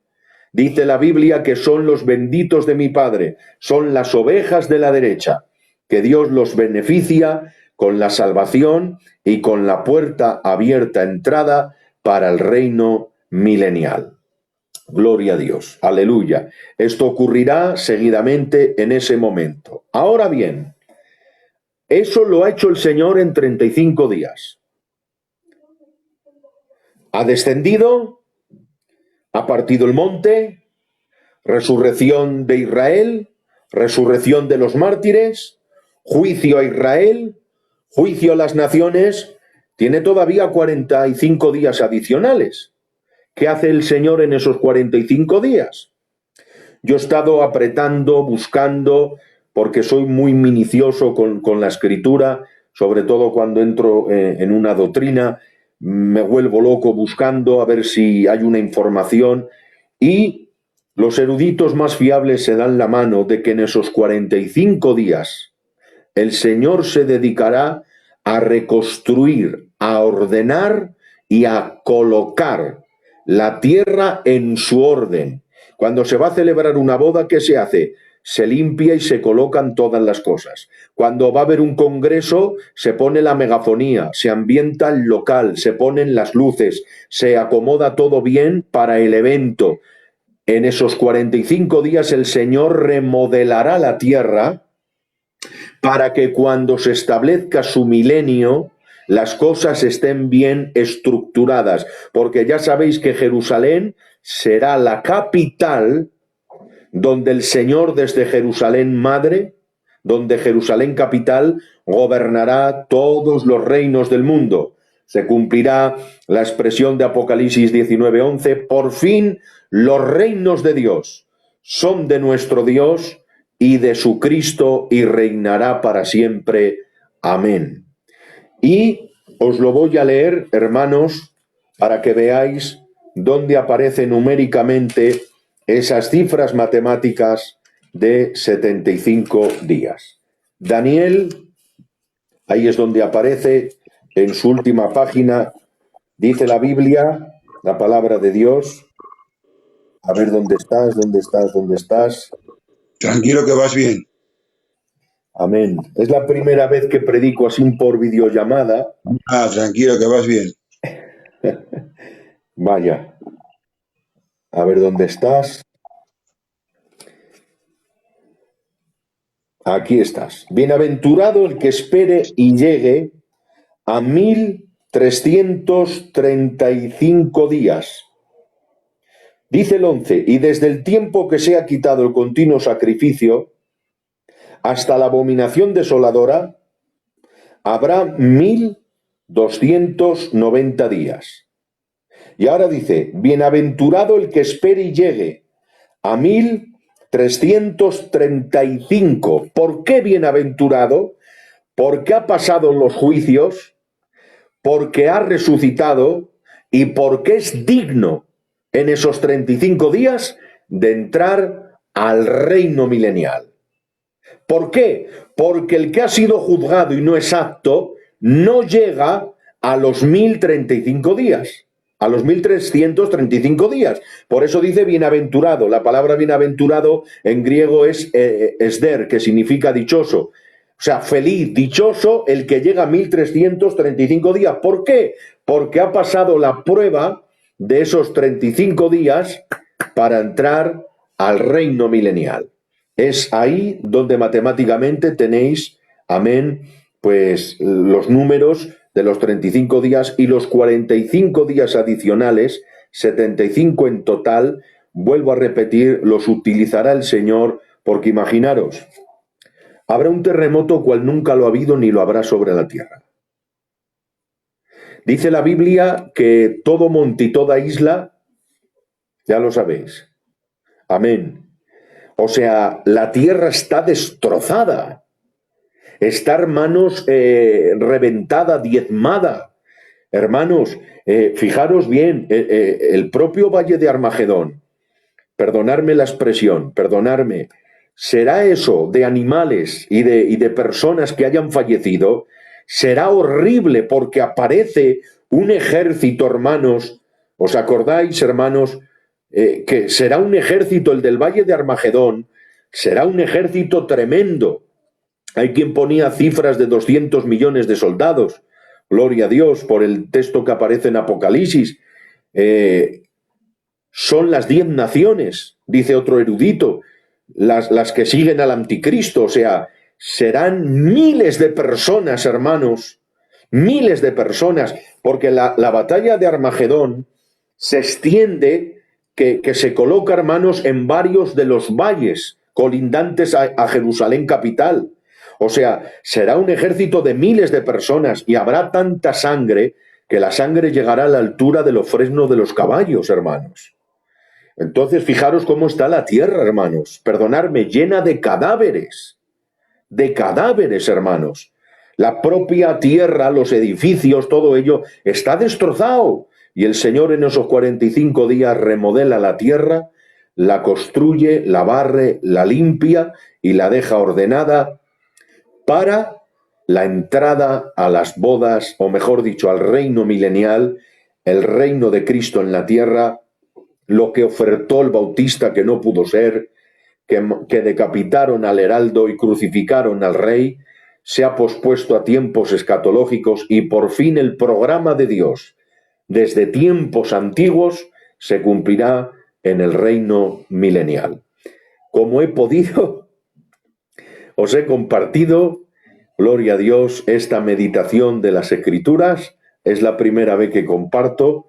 dice la Biblia que son los benditos de mi Padre, son las ovejas de la derecha, que Dios los beneficia con la salvación y con la puerta abierta entrada para el reino milenial. Gloria a Dios, aleluya. Esto ocurrirá seguidamente en ese momento. Ahora bien, eso lo ha hecho el Señor en 35 días. Ha descendido, ha partido el monte, resurrección de Israel, resurrección de los mártires, juicio a Israel, juicio a las naciones. Tiene todavía 45 días adicionales. ¿Qué hace el Señor en esos 45 días? Yo he estado apretando, buscando, porque soy muy minucioso con la escritura, sobre todo cuando entro en una doctrina, me vuelvo loco buscando a ver si hay una información, y los eruditos más fiables se dan la mano de que en esos 45 días el Señor se dedicará a reconstruir, a ordenar y a colocar la tierra en su orden. Cuando se va a celebrar una boda, ¿qué se hace? Se limpia y se colocan todas las cosas. Cuando va a haber un congreso, se pone la megafonía, se ambienta el local, se ponen las luces, se acomoda todo bien para el evento. En esos 45 días el Señor remodelará la tierra para que cuando se establezca su milenio, las cosas estén bien estructuradas, porque ya sabéis que Jerusalén será la capital donde el Señor desde Jerusalén madre, donde Jerusalén capital, gobernará todos los reinos del mundo. Se cumplirá la expresión de Apocalipsis 19:11, por fin los reinos de Dios son de nuestro Dios y de su Cristo y reinará para siempre. Amén. Y os lo voy a leer, hermanos, para que veáis dónde aparece numéricamente esas cifras matemáticas de 75 días. Daniel, ahí es donde aparece en su última página, dice la Biblia, la palabra de Dios. A ver, ¿dónde estás? ¿Dónde estás? ¿Dónde estás? Tranquilo que vas bien. Amén. Es la primera vez que predico así por videollamada. Tranquilo que vas bien. Vaya. A ver, ¿dónde estás? Aquí estás. Bienaventurado el que espere y llegue a 1335 días. Dice el 11, y desde el tiempo que se ha quitado el continuo sacrificio hasta la abominación desoladora, habrá 1290 días. Y ahora dice, bienaventurado el que espere y llegue a 1335. ¿Por qué bienaventurado? Porque ha pasado los juicios, porque ha resucitado y porque es digno en esos 35 días de entrar al reino milenial. ¿Por qué? Porque el que ha sido juzgado y no es apto no llega a los 1035 días, a los 1335 días. Por eso dice bienaventurado. La palabra bienaventurado en griego es esder, que significa dichoso. O sea, feliz, dichoso el que llega a 1335 días. ¿Por qué? Porque ha pasado la prueba de esos 35 días para entrar al reino milenial. Es ahí donde matemáticamente tenéis, amén, pues los números de los 35 días y los 45 días adicionales, 75 en total, vuelvo a repetir, los utilizará el Señor, porque imaginaros, habrá un terremoto cual nunca lo ha habido ni lo habrá sobre la tierra. Dice la Biblia que todo monte y toda isla, ya lo sabéis, amén. O sea, la tierra está destrozada, está, hermanos, reventada, diezmada. Hermanos, fijaros bien, el propio Valle de Armagedón, perdonadme la expresión, perdonadme, ¿será eso de animales y de personas que hayan fallecido? Será horrible porque aparece un ejército, hermanos. ¿Os acordáis, hermanos, que será un ejército, el del Valle de Armagedón, será un ejército tremendo? Hay quien ponía cifras de 200 millones de soldados. Gloria a Dios por el texto que aparece en Apocalipsis. Son las 10 naciones, dice otro erudito, las que siguen al anticristo. O sea, serán miles de personas, hermanos, miles de personas, porque la batalla de Armagedón se extiende, que se coloca, hermanos, en varios de los valles colindantes a Jerusalén capital. O sea, será un ejército de miles de personas y habrá tanta sangre que la sangre llegará a la altura de los fresnos de los caballos, hermanos. Entonces, fijaros cómo está la tierra, hermanos. Perdonadme, llena de cadáveres, hermanos. La propia tierra, los edificios, todo ello está destrozado. Y el Señor en esos 45 días remodela la tierra, la construye, la barre, la limpia y la deja ordenada para la entrada a las bodas, o mejor dicho, al reino milenial, el reino de Cristo en la tierra, lo que ofertó el Bautista que no pudo ser, que decapitaron al heraldo y crucificaron al rey, se ha pospuesto a tiempos escatológicos y por fin el programa de Dios, desde tiempos antiguos, se cumplirá en el reino milenial. Como he podido, os he compartido, gloria a Dios, esta meditación de las Escrituras. Es la primera vez que comparto,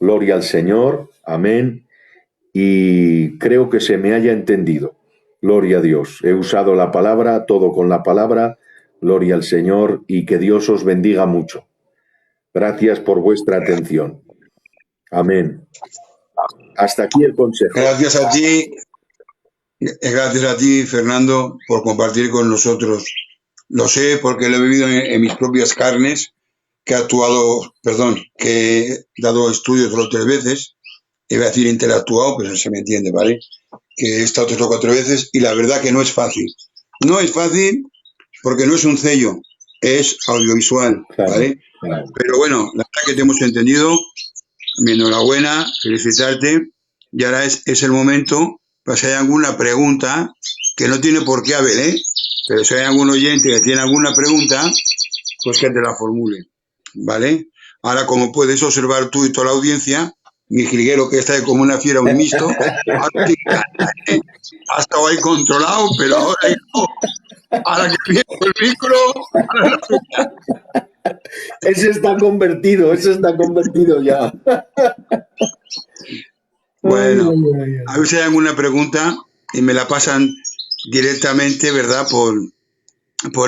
gloria al Señor, amén. y creo que se me haya entendido. Gloria a Dios. He usado la palabra, todo con la palabra. Gloria al Señor y que Dios os bendiga mucho. Gracias por vuestra atención. Amén. Hasta aquí el consejo. Gracias a ti, Fernando, por compartir con nosotros. Lo sé porque lo he vivido en mis propias carnes, que he dado estudios 2 o 3 veces, iba a decir interactuado, pero se me entiende, ¿vale? Que he estado 3 o 4 veces y la verdad que no es fácil. No es fácil porque no es un sello, es audiovisual, ¿vale? Claro. Pero bueno, la verdad que te hemos entendido, mi enhorabuena, felicitarte, y ahora es el momento, pues si hay alguna pregunta, que no tiene por qué haber, pero si hay algún oyente que tiene alguna pregunta, pues que te la formule, ¿vale? Ahora, como puedes observar tú y toda la audiencia, mi jilguero que está como una fiera, un mixto, ha estado ahí controlado, pero ahora que viene el micro... Ese está convertido ya. Bueno, a ver si hay alguna pregunta y me la pasan directamente, ¿verdad? Por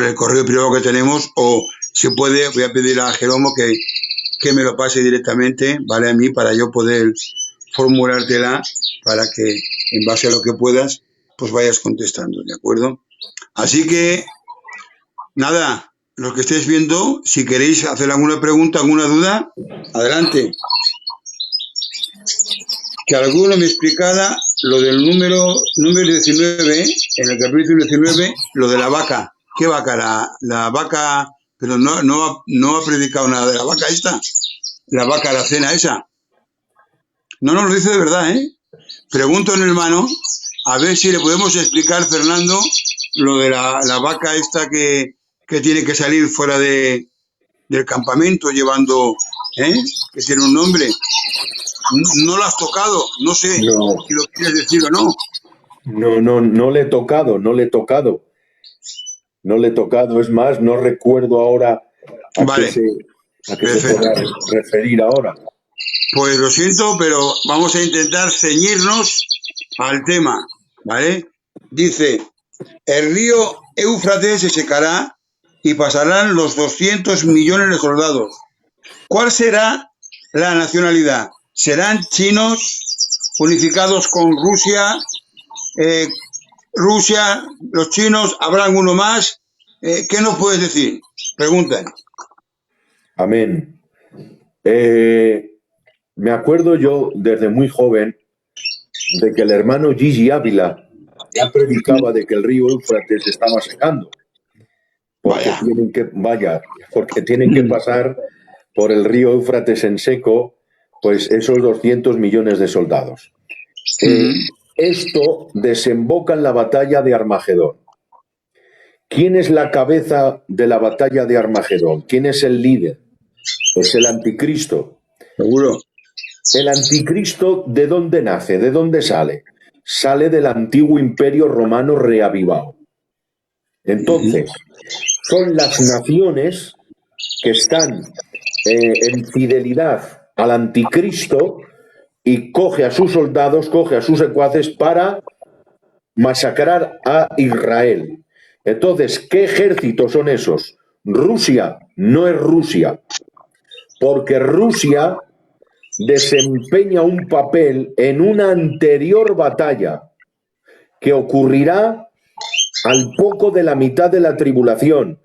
el correo privado que tenemos, o si puede, voy a pedir a Jeromo que me lo pase directamente, ¿vale? A mí, para yo poder formulártela, para que en base a lo que puedas, pues vayas contestando, ¿de acuerdo? Así que, nada, los que estéis viendo, si queréis hacer alguna pregunta, alguna duda, adelante. Que alguno me explicara lo del número 19, en el capítulo 19, lo de la vaca. ¿Qué vaca? La vaca, pero no ha predicado nada de la vaca esta. La vaca, la cena esa. No nos lo dice de verdad, ¿eh? Pregunto al hermano, a ver si le podemos explicar, Fernando, lo de la vaca esta que tiene que salir fuera del campamento llevando, que tiene un nombre. No lo has tocado, no sé si lo quieres decir o no. No le he tocado. Es más, no recuerdo ahora a qué se pueda referir ahora. Pues lo siento, pero vamos a intentar ceñirnos al tema, ¿vale? Dice, el río Éufrates se secará y pasarán los 200 millones de soldados. ¿Cuál será la nacionalidad? ¿Serán chinos unificados con Rusia? Los chinos, ¿habrán uno más? ¿Qué nos puedes decir? Preguntan. Amén. Me acuerdo yo desde muy joven de que el hermano Gigi Ávila ya predicaba de que el río Éufrates se estaba secando. Porque tienen que pasar por el río Éufrates en seco, pues esos 200 millones de soldados. Esto desemboca en la batalla de Armagedón. ¿Quién es la cabeza de la batalla de Armagedón? ¿Quién es el líder? Pues el anticristo. Seguro. ¿El anticristo de dónde nace? ¿De dónde sale? Sale del antiguo imperio romano reavivado. Entonces, son las naciones que están en fidelidad al anticristo y coge a sus soldados, coge a sus secuaces para masacrar a Israel. Entonces, ¿qué ejércitos son esos? Rusia no es Rusia, porque Rusia desempeña un papel en una anterior batalla que ocurrirá al poco de la mitad de la tribulación,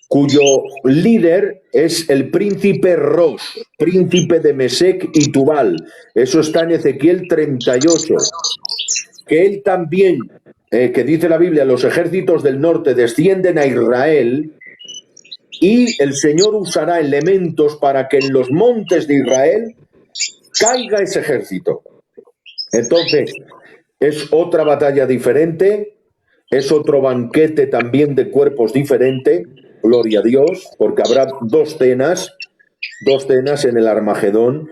cuyo líder es el príncipe Ros, príncipe de Mesec y Tubal. Eso está en Ezequiel 38. Que él también, que dice la Biblia, los ejércitos del norte descienden a Israel y el Señor usará elementos para que en los montes de Israel caiga ese ejército. Entonces, es otra batalla diferente, es otro banquete también de cuerpos diferente, gloria a Dios, porque habrá dos cenas en el Armagedón.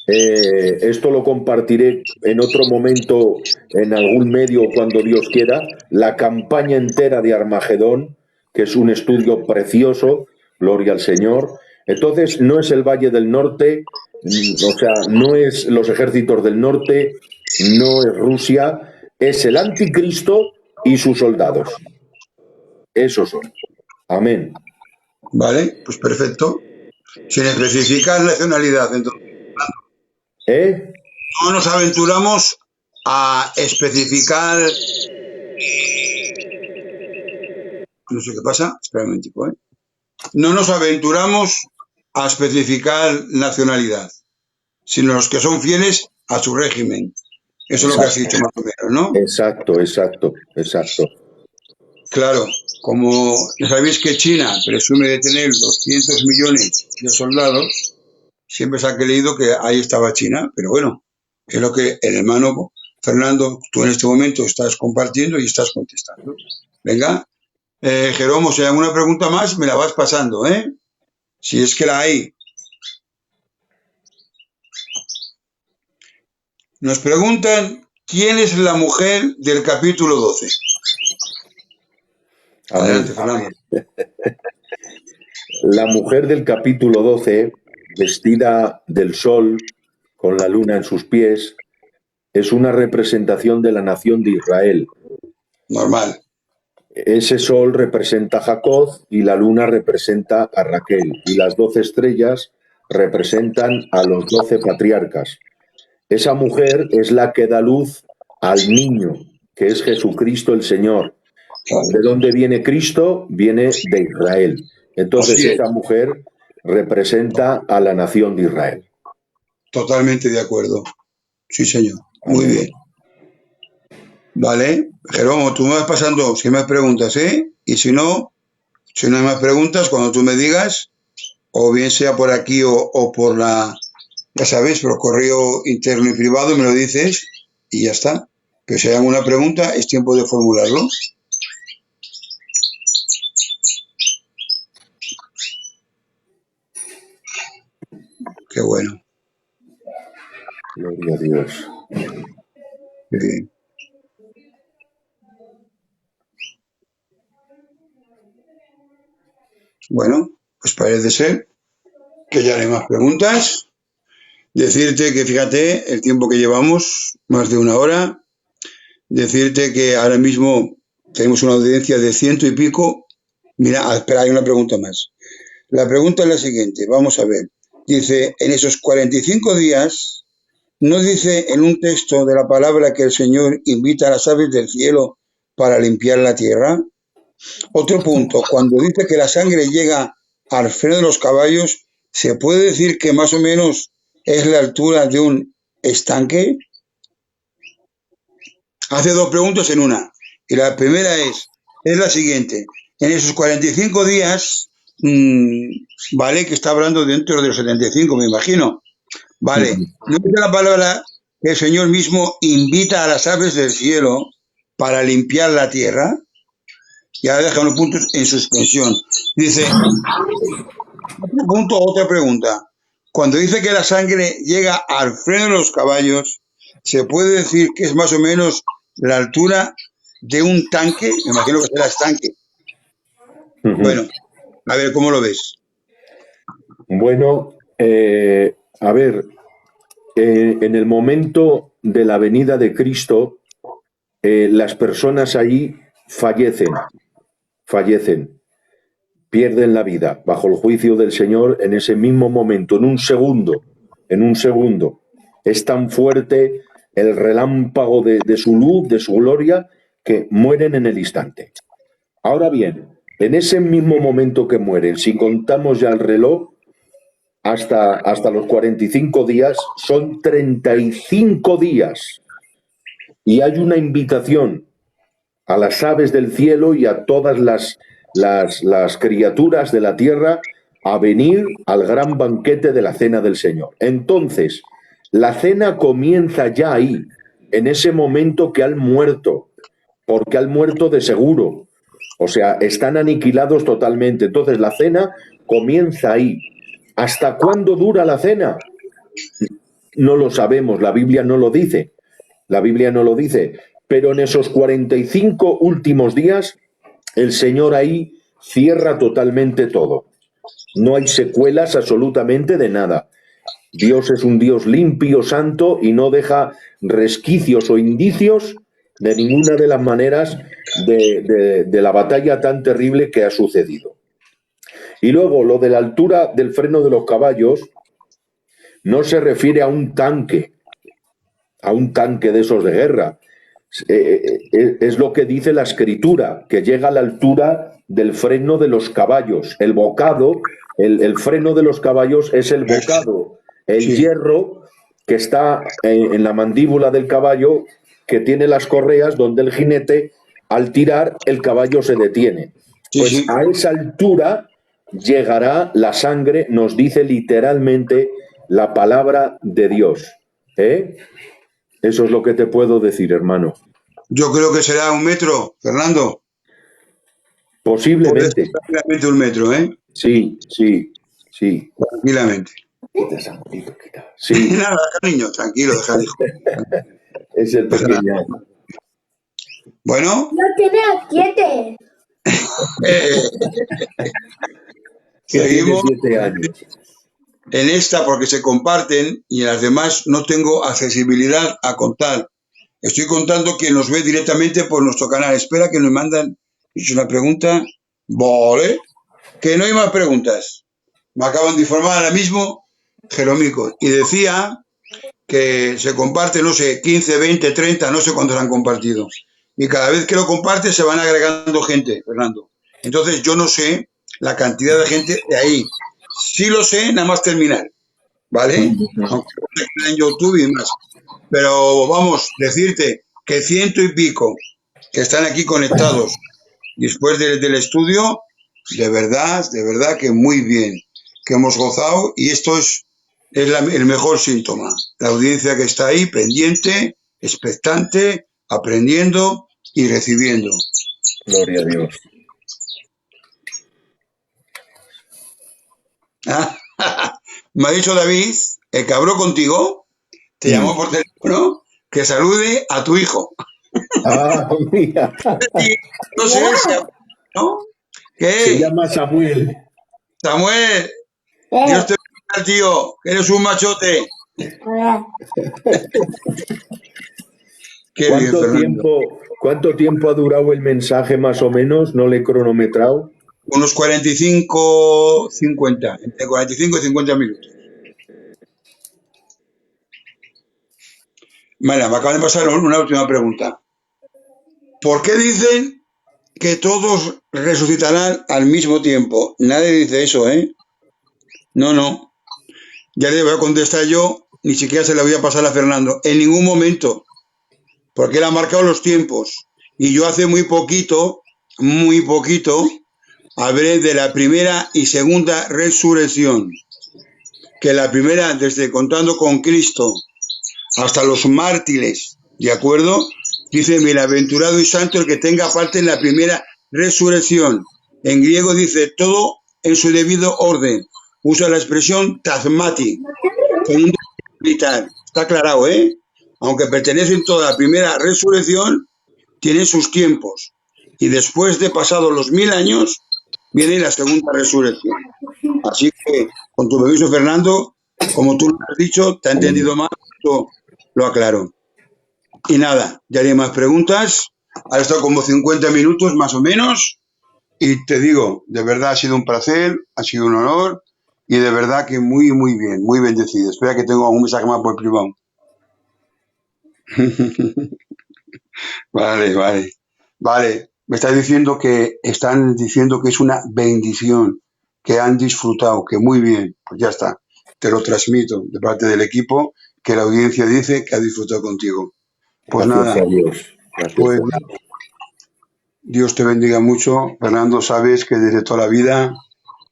Esto lo compartiré en otro momento, en algún medio, cuando Dios quiera, la campaña entera de Armagedón, que es un estudio precioso, gloria al Señor. Entonces, no es el Valle del Norte, o sea, no es los ejércitos del norte, no es Rusia, es el anticristo y sus soldados. Esos son. Amén. Vale, pues perfecto. Sin especificar nacionalidad, entonces. No nos aventuramos a especificar. No sé qué pasa. Espera un momentico, ¿eh? No nos aventuramos a especificar nacionalidad, sino los que son fieles a su régimen. Eso es lo que has dicho más o menos, ¿no? Exacto. Claro, como ya sabéis que China presume de tener 200 millones de soldados, siempre se ha creído que ahí estaba China, pero bueno, es lo que el hermano Fernando, tú en este momento estás compartiendo y estás contestando. Venga, Jeromo, si hay alguna pregunta más, me la vas pasando, ¿eh? Si es que la hay. Nos preguntan quién es la mujer del capítulo 12. Adelante, Fernando. La mujer del capítulo 12, vestida del sol, con la luna en sus pies, es una representación de la nación de Israel. Normal. Ese sol representa a Jacob y la luna representa a Raquel. Y las 12 estrellas representan a los 12 patriarcas. Esa mujer es la que da luz al niño, que es Jesucristo el Señor. ¿De dónde viene Cristo? Viene de Israel. Entonces esa mujer representa a la nación de Israel. Totalmente de acuerdo. Sí, señor. Muy bien. Vale. Jeromo, tú me vas pasando, si me preguntas, ¿eh? Y si no hay más preguntas, cuando tú me digas, o bien sea por aquí o por la, ya sabes, por correo interno y privado, me lo dices y ya está. Pero si hay alguna pregunta, es tiempo de formularlo. Qué bueno. Gloria a Dios. Sí. Bueno, pues parece ser que ya no hay más preguntas. Decirte que, fíjate, el tiempo que llevamos, más de 1 hora. Decirte que ahora mismo tenemos una audiencia de 100 y pico. Mira, espera, hay una pregunta más. La pregunta es la siguiente, vamos a ver. Dice, en esos 45 días, ¿no dice en un texto de la palabra que el Señor invita a las aves del cielo para limpiar la tierra? Otro punto, cuando dice que la sangre llega al freno de los caballos, ¿se puede decir que más o menos es la altura de un estanque? Hace 2 preguntas en una. Y la primera es la siguiente. En esos 45 días, vale, que está hablando dentro de los 75, me imagino. Vale, no dice la palabra que el Señor mismo invita a las aves del cielo para limpiar la tierra. Ya deja unos puntos en suspensión. Dice, otro punto, otra pregunta. Cuando dice que la sangre llega al freno de los caballos, ¿se puede decir que es más o menos la altura de un tanque? Me imagino que será estanque. Bueno, a ver, ¿cómo lo ves? Bueno, a ver, en el momento de la venida de Cristo, las personas allí fallecen, pierden la vida bajo el juicio del Señor en ese mismo momento, en un segundo. Es tan fuerte el relámpago de su luz, de su gloria, que mueren en el instante. Ahora bien, en ese mismo momento que mueren, si contamos ya el reloj, hasta los 45 días, son 35 días. Y hay una invitación a las aves del cielo y a todas las criaturas de la tierra a venir al gran banquete de la cena del Señor. Entonces, la cena comienza ya ahí, en ese momento que han muerto, porque han muerto de seguro. O sea, están aniquilados totalmente. Entonces, la cena comienza ahí. ¿Hasta cuándo dura la cena? No lo sabemos, la Biblia no lo dice. Pero en esos 45 últimos días, el Señor ahí cierra totalmente todo. No hay secuelas absolutamente de nada. Dios es un Dios limpio, santo, y no deja resquicios o indicios de ninguna de las maneras de la batalla tan terrible que ha sucedido. Y luego, lo de la altura del freno de los caballos no se refiere a un tanque de esos de guerra. Es lo que dice la Escritura, que llega a la altura del freno de los caballos. El bocado, el freno de los caballos es el bocado, el hierro que está en la mandíbula del caballo, que tiene las correas donde el jinete, al tirar, el caballo se detiene. Pues a esa altura llegará la sangre, nos dice literalmente la palabra de Dios. Eso es lo que te puedo decir, hermano. Yo creo que será 1 metro, Fernando. Posiblemente. Tranquilamente 1 metro, ¿eh? Sí. Tranquilamente. Sí. Nada, niño, tranquilo, deja hijo. Es el pequeño. Bueno. No tiene 7. Seguimos 7 años. En esta porque se comparten y en las demás no tengo accesibilidad a contar. Estoy contando quien nos ve directamente por nuestro canal. Espera que nos mandan. ¿Es una pregunta? Vale. Que no hay más preguntas. Me acaban de informar ahora mismo, Jeromico. Y decía que se comparte, no sé, 15, 20, 30, no sé cuántos han compartido. Y cada vez que lo comparte se van agregando gente, Fernando. Entonces yo no sé la cantidad de gente de ahí. Sí lo sé, nada más terminar. ¿Vale? Aunque en YouTube y demás. Pero vamos, decirte que 100 y pico que están aquí conectados después del estudio, de verdad que muy bien, que hemos gozado y esto es el mejor síntoma. La audiencia que está ahí pendiente, expectante, aprendiendo y recibiendo. Gloria a Dios. Me ha dicho David, el que habló contigo, te llamó por teléfono, que salude a tu hijo. Mira. No sé, ¿no? ¿Qué? Se llama Samuel. Samuel, Dios te bendiga, tío, que eres un machote. Qué bien, Fernando. ¿Cuánto tiempo ha durado el mensaje más o menos? ¿No le he cronometrado? Unos 45, 50, entre 45 y 50 minutos. Vale, me acaba de pasar una última pregunta. ¿Por qué dicen que todos resucitarán al mismo tiempo? Nadie dice eso, ¿eh? No. Ya le voy a contestar yo, ni siquiera se la voy a pasar a Fernando. En ningún momento. Porque él ha marcado los tiempos. Y yo hace muy poquito, hablé de la primera y segunda resurrección. Que la primera, desde contando con Cristo hasta los mártires, ¿de acuerdo? Dice, bienaventurado y santo el que tenga parte en la primera resurrección. En griego dice, todo en su debido orden. Usa la expresión tazmati, con un militar. Está aclarado, ¿eh? Aunque pertenecen toda la primera resurrección, tienen sus tiempos. Y después de pasados los 1000 años, viene la segunda resurrección. Así que, con tu permiso, Fernando, como tú lo has dicho, te ha entendido mal, lo aclaro. Y nada, ya hay más preguntas. Ha estado como 50 minutos más o menos. Y te digo, de verdad ha sido un placer, ha sido un honor. Y de verdad que muy, muy bien, muy bendecido. Espera que tengo un mensaje más por privado. Vale. Me están diciendo que es una bendición, que han disfrutado, que muy bien. Pues ya está. Te lo transmito de parte del equipo, que la audiencia dice que ha disfrutado contigo. Pues gracias nada. A Dios. Pues Dios te bendiga mucho. Fernando, sabes que desde toda la vida,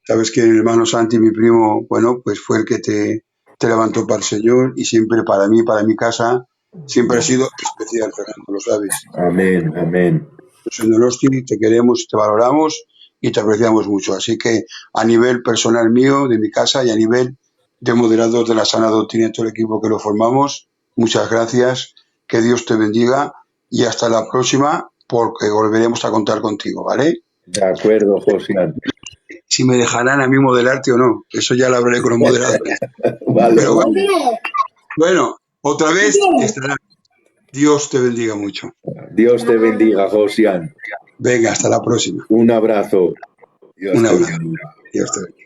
sabes que el hermano Santi, mi primo, bueno, pues fue el que te levantó para el Señor y siempre para mí, para mi casa, siempre ha sido especial, Fernando, lo sabes. Amén. Señor Osti, te queremos, te valoramos y te apreciamos mucho. Así que a nivel personal mío, de mi casa y a nivel de moderador de la sana doctrina y todo el equipo que lo formamos, muchas gracias, que Dios te bendiga y hasta la próxima porque volveremos a contar contigo, ¿vale? De acuerdo, José. si me dejarán a mí modelarte o no. Eso ya lo hablaré con los moderadores. Vale, Pero vale. bueno, otra vez estará. Dios te bendiga mucho. Dios te bendiga, Josian. Venga, hasta la próxima. Un abrazo. Dios Un te abrazo. bendiga. Dios te bendiga.